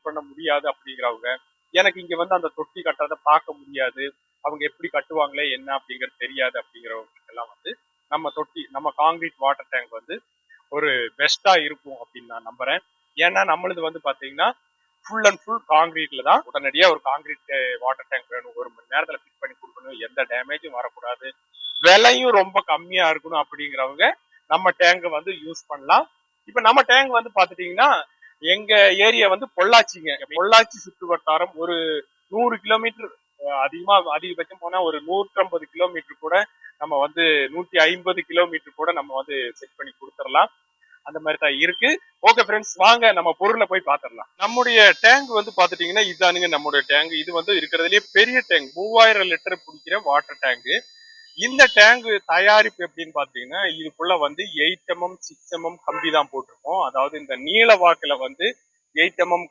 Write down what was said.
Fill பண்ண முடியாது அப்படிங்கிறவங்க, எனக்கு இங்க வந்து அந்த தொட்டி கட்டுறதை பார்க்க முடியாது, அவங்க எப்படி கட்டுவாங்களே என்ன அப்படிங்கிறது தெரியாது அப்படிங்கிறவங்களுக்கு எல்லாம் வந்து நம்ம காங்கிரீட் வாட்டர் டேங்க் வந்து ஒரு பெஸ்டா இருக்கும் அப்படின்னு நான் நம்புறேன். ஏன்னா நம்மளது வந்து பாத்தீங்கன்னா ஃபுல் அண்ட் ஃபுல் காங்கிரீட்ல தான். உடனடியா ஒரு காங்கிரீட் வாட்டர் டேங்க் வேணும், 1 மணி நேரத்துல ஃபிட் பண்ணி கொடுக்கணும், எந்த டேமேஜும் வரக்கூடாது, விலையும் ரொம்ப கம்மியா இருக்கணும் அப்படிங்கிறவங்க நம்ம டேங்க் வந்து யூஸ் பண்ணலாம். இப்ப நம்ம டேங்க் வந்து பாத்துட்டீங்கன்னா எங்க ஏரியா வந்து பொள்ளாச்சிங்க. பொள்ளாச்சி சுற்று வட்டாரம் ஒரு 100 கிலோமீட்டர், அதிகபட்சம் போனா ஒரு 150 கிலோமீட்டர் கூட நம்ம வந்து 150 கிலோமீட்டர் கூட நம்ம வந்து செட் பண்ணி கொடுத்துடலாம். அந்த மாதிரி தான் இருக்கு. ஓகே ஃப்ரெண்ட்ஸ், வாங்க நம்ம பொருளை போய் பாத்திரலாம். நம்முடைய டேங்க் வந்து பாத்துட்டீங்கன்னா இதுதானுங்க நம்முடைய டேங்க். இது வந்து இருக்கிறதுலயே பெரிய டேங்க், 3000 லிட்டர் பிடிக்கிற வாட்டர் டேங்க். இந்த டேங்க் தயாரிப்பு எப்படின்னு பாத்தீங்கன்னா இதுக்குள்ள வந்து 8mm 6mm கம்பி தான் போட்டிருக்கோம். அதாவது இந்த நீள வாக்குல வந்து 8mm